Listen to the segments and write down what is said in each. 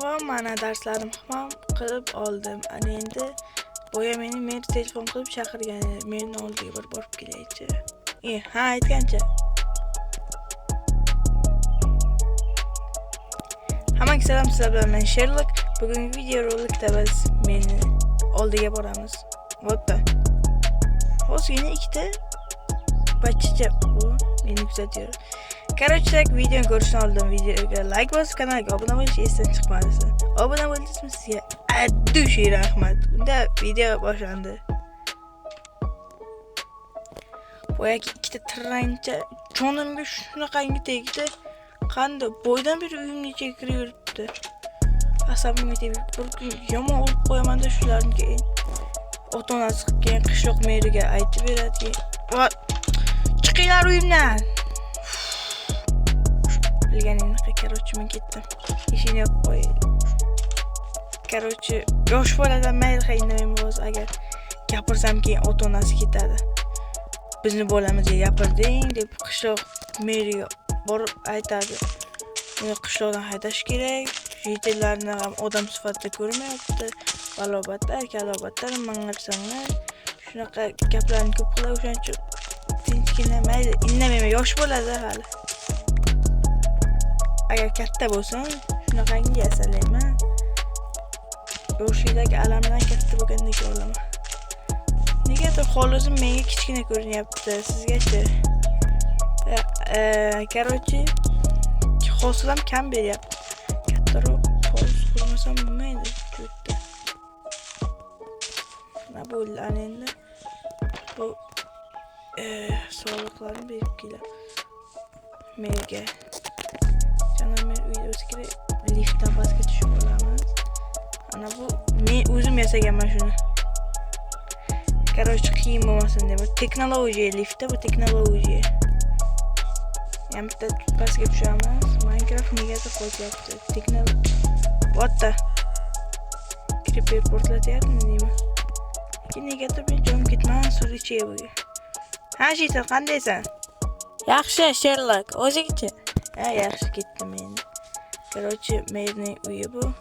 Hop, mana darslarim ham qilib oldim. Ana endi boya meni telefon qilib chaqirgan edi. Meni oldiga bir borib kelaychi. Ha, aytgancha. Hammaga salom, sizlar bilan men Sherlock. Bugungi video rolikda biz meni oldiga boramiz. Bo'pti. Hozirgina ikkita bachcha bu meni kuzatıyor. Короче, videoni ko'rishdan oldin videoga like bosib, kanalga obuna bo'lish esdan chiqmasin. Obuna bo'ldingizmi, sizga addushi rahmat. Unda video boshlandi. Boyagi ikkita tirancha jonimga shunaqangi tegdi. Qanday boydan beri uyimga kirib yuribdi. Asabimga tegib, bir kun yomon olib qo'yaman-da shularni keyin. Ota-onasi keyin qishloq meriga aytib beradi. Chiqinglar uyimdan. Bilganingni короче men ketdim. Ishini yopib qo'y. Короче, yosh boladan mayli qiynamayman o'zi agar gapirsam keyin ota-onasi ketadi. Bizni bolamizga gapirding deb qishloq meriga borib aytadi. Uni qishloqdan haydash kerak. Yetillarni ham odam sifatida ko'rmayapti. Balobatlar, kalobatlar, mang'irsanlar. Shunaqa gaplarni ko'p qiladi, o'shaning uchun tinchgina mayli, indamayman, yosh bo'ladi hali. Agar katta bo'lsam, shunaqangi yasalayman. Yoshidagi alamdan katta bo'lgandek olaman. Negadir xolim menga kichkina ko'rinyapti, sizgacha. Короче, hosilam kam beryapti. Kattaroq hoz qilmasam bo'lmaydi. Nima bo'ldi endi? Bu soliqlarni berib keladi. Menga men uyda o'skirib liftdan pastga tushib olamiz. Ana bu men o'zim yasaganman shuni. Короче, qiyin bo'lmasin deb. Texnologiya liftda, bu texnologiya. Ham bitta pastga tushamiz. Minecraft negadir qo'yapti. What the? Creeper portlatyapti nima? Negadir men jonim ketman, surichi bu. Ha, Shita, qandaysan? Yaxshi, Sherlock, o'zingchi? Ha, yaxshi ketdim endi. Короче, merning uyi bu.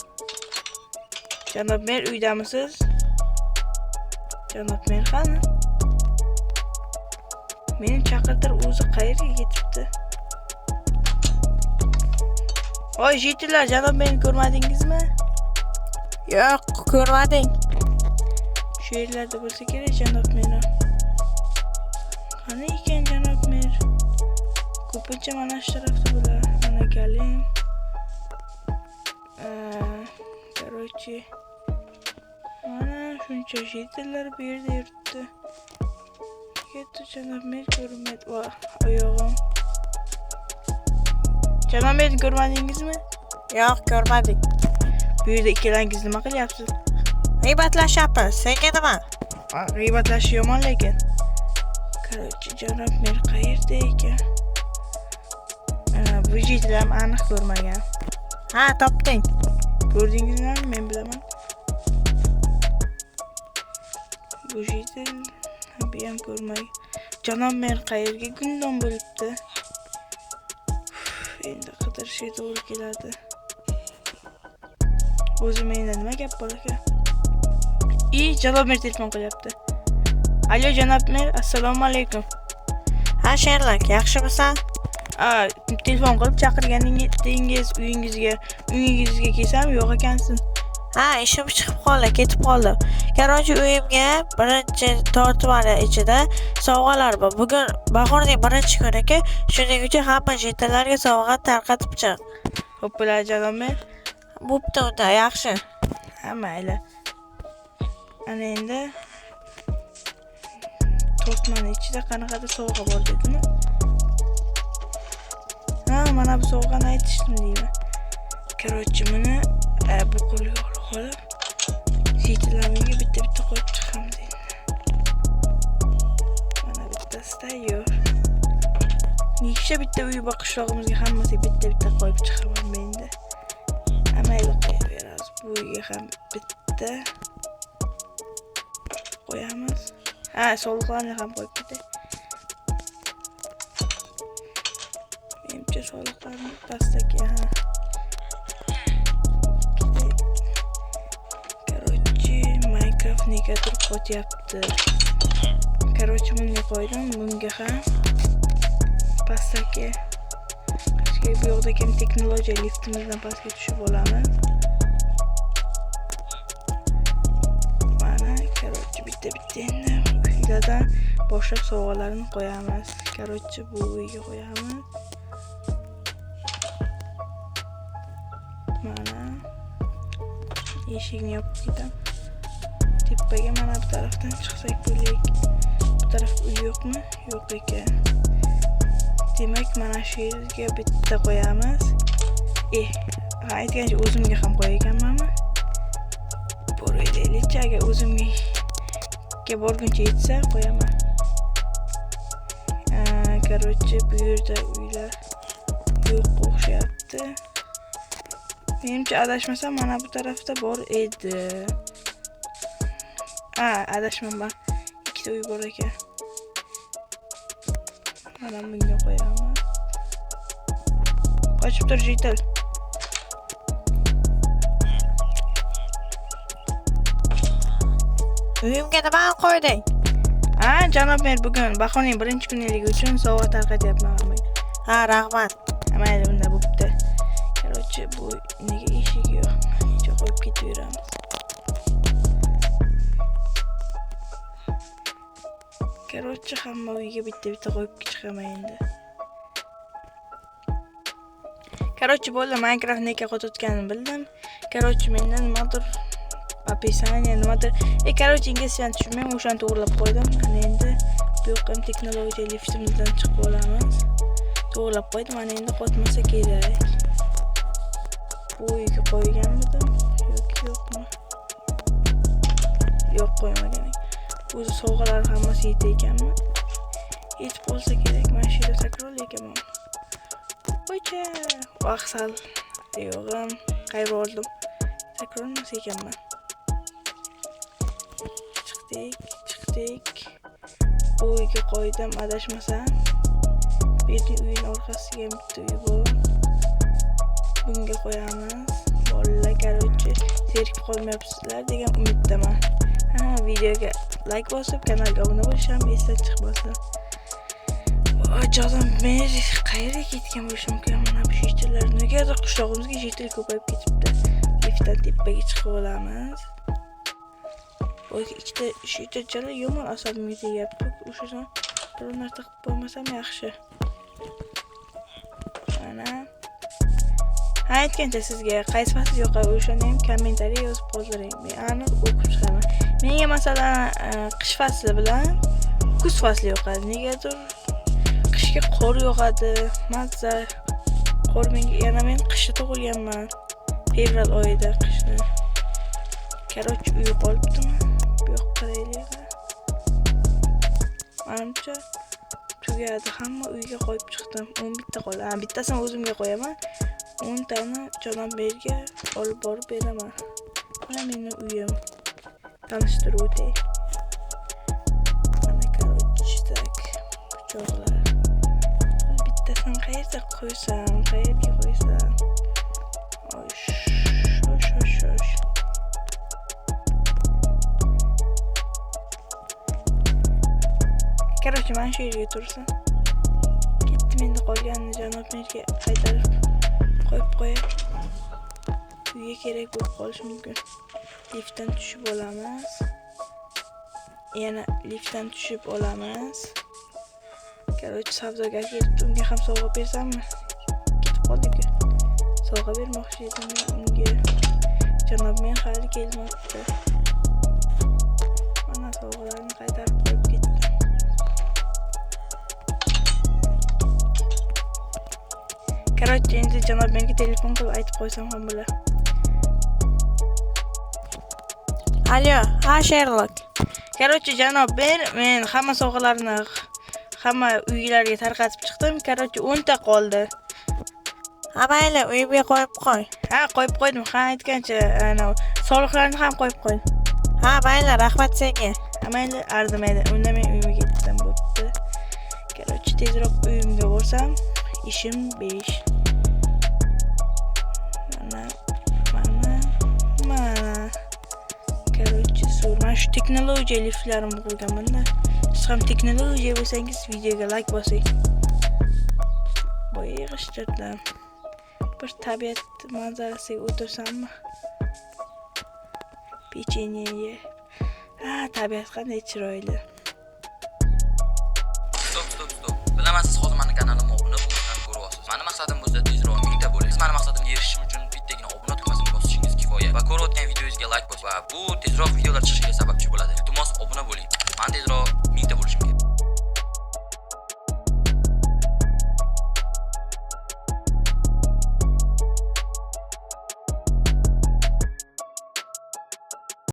Janob mer uydamisiz? Janob mer qani? Meni chaqirtir, o'zi qayerga ketibdi? Voy, jetilar, janob meni ko'rmadingizmi? Yo'q, ko'rmadim. Shu yerlarda bo'lsa kerak janob meni. Qani ekan janob mer? Ko'pincha mana shu tarafda bo'ladi. Mana galim. Короче, mana shuncha jetilar bu yerda yuribdi. Ketdi janob mer ko'rmaydi. Va oyog'im. Janob meni ko'rmadingizmi? Yo'q, ko'rmadik. Bu yerda ikkalangiz nima qilyapsiz? G'iybatlashyapmiz. Senga nima? G'iybatlash yomon lekin. Короче, janob mer qayerda ekan? Bu jetlar aniq ko'rmagan. Ha, topding. Ko'rdingizmi? Men bilaman. Bu jetlar bu ham ko'rmagan. Janob mer qayerga gundon bo'libdi? Endi qidirishga to'g'ri keladi. O'zi mendan nima gap bor ekan? Janob mer telefon qilyapti. Alo janob mer, assalomu alaykum. Ha, Sherlock, yaxshimisan? Telefon qilib chaqirganingiz uyingizga kelsam yo'q ekansiz. Ha, ishim chiqib qoldi, ketib qoldim. Короче, uyimga birinchi tortmani ichida sovg'alar bor. Bugun bahorning birinchi kuni-ku, shuning uchun hamma jetalarga sovg'a tarqatib chiq. Xo'plar janob mer. Bo'pti, unda yaxshi. Ha, mayli. Ana endi tortmani ichida qanaqadir sovg'a bor dedimi? Mana bu sovg'ani aytishdim deyman. Короче, buni bu qo'lga olib, jetlarga bitta qo'yib chiqamiz endi. Mana bittasi tayyor. Necha bitta uy bor qishlog'imizga hammasiga bitta qo'yib chiqaman endi. Mayli qo'yaveramiz. Bu uyga ham bitta qo'yamiz. Soliqlarni ham qo'yib ketay. Menimcha soliqlarni pastga Minecraft negadir qotyapti. Короче, bunga qo'ydim, bunga ham pastdagi bu yoqda ham texnologiya liftimizdan pastga tushib olamiz. Mana, короче, bitta endi uylardan boshlab sovg'alarni qo'yamiz. Короче, bu uyga qo'yamiz. Mana eshikni yopib ketaman. Tepaga mana bu tarafdan chiqsak bo'laylik. Bu taraf uy yo'qmi? Yo'q ekan. Demak, mana shu yerga bitta qo'yamiz. Aytgancha o'zimga ham qo'yganmanmi? Bo'laylikchi, agar o'zimga borguncha yetsa qo'yaman. Короче, bu yerda uylar yo'q o'xshayapti. Menimcha adashmasam mana bu tarafda bor edi. Adashmayman. Ikkita uy bor ekan. Mana bunga qo'yamiz. Qochib tur, Jital. Uyimga nima qo'yding? Janob mer, bugun bahorning birinchi kunligi uchun sovg'a tarqatyapman. Rahmat. Mayli, bunda bo'pti. Короче, bu nega eshik yo'q? Ichiga qo'yib ketaveramiz. Короче, hamma uyga bitta qo'yib chiqaman endi. Короче, bo'ldi, Minecraft nega qotayotganini bildim. Короче, mendan nimadir описание nimadir. Короче, inglizcha tushunmayman, o'shani to'g'rilab qo'ydim. Mana endi bu yoqqa ham texnologiya liftimizdan chiqib olamiz. To'g'rilab qo'ydim, mana endi qotmasa kerak. Bu uyga qo'yganmidim yoki yo'qmi? Yo'q, qo'ymagan. O'zi sovg'alar hammasi yetdi ekanmi? Yetib bo'lsa kerak, mana shu yerda takrorlayman. Voycha, vaqsal. Yo'g'im, qayerga oldim? Takrorlamas ekanman. Chiqdik. Bu uyga qo'ydim, adashmasam. Bu uyning orqasiga bitta uy bor. Bunga qo'yamiz. Bolalar, короче, zerikib qolmayapsizlar degan umiddaman. Videoga like bosib, kanalga obuna bo'lish ham esdan chiqmasin. Jazom men qayerga ketgan bo'lishi mumkin? Mana bu shishtalar negadir qishlog'imizga shishtalar ko'payib ketibdi. Liftdan tepaga chiqib olamiz. Ikkita shishtalar yomon asabimga tegyapti. O'shadan bir narsa qilib qo'ymasam yaxshi. Mana aytgancha sizga qaysi fasl yoqadi, o'shani ham kommentariy yozib qoldiring. Men aniq o'qib chiqaman. Menga masalan qish fasli bilan kuz fasli yoqadi. Negadir qishga qor yoqadi, mazza. Qor menga, yana men qishda tug'ilganman. Fevral oyida qishda. Короче, uy qolibdimi? Bu yoqqa qaraylik. Menimcha tugadi, hamma uyga qo'yib chiqdim. 11 ta qoldi. Bittasini o'zimga qo'yaman. 10 tani Janoberga olib borib beraman. Mana mening uyim. Tanishtirib o'tay. Mana короче, tak. Cho'g'lar. Bittasini qayerga qo'ysam? Shosh. Короче, mana shu yerga tursin. Ketdim, endi qolganini Janoberga qaytarib qo'yib qo'yay. Uyga kerak bo'lib qolishi mumkin. Liftdan tushib olamiz. Yana liftdan tushib olamiz. Короче, savdogar kelibdi, unga ham sovg'a bersammi? Ketib qoldik-ku. Sovg'a bermoqchi edim unga. Janob men hali kelmabdi. Mana sovg'alarni qaytarib qo'yib ketdim. Короче, endi Janob menga telefon qilib aytib qo'ysam ham bo'lar. Alyo, Sherlock. Короче, Janob men hamma sovg'alarni hamma uylarga tarqatib chiqdim. Короче, 10 ta qoldi. Mayli, uyimga qo'yib qo'y. Qo'yib qo'ydim. Aytgancha, soliqlarni ham qo'yib qo'y. Mayli, rahmat senga. Mayli, arzimaydi. Unda men uyimga ketdim bo'pti. Короче, tezroq uyimga borsam, ishim 5. Mana. Короче, mana shu texnologiya liftlarini qurganman-da. Siz ham texnologiya bo'lsangiz videoga like bosing. Voy yig'ishtirdim. Bir tabiat manzarasiga o'tirsammi? Pechenye yeb. Tabiat qanday chiroyli. Stop. Bilaman siz hozir meni kanalimga obuna bo'lishni ko'ryapsiz. Meni maqsadim bo'lsa tezroq 1000 ta bo'ling. Siz meni maqsadimga erishishim uchun bittagina obuna tugmasini bosishingiz kifoya va ko'rayotgan videongizga like bosing va bu tezroq videolar chiqishiga sababchi bo'ladi. Iltimos obuna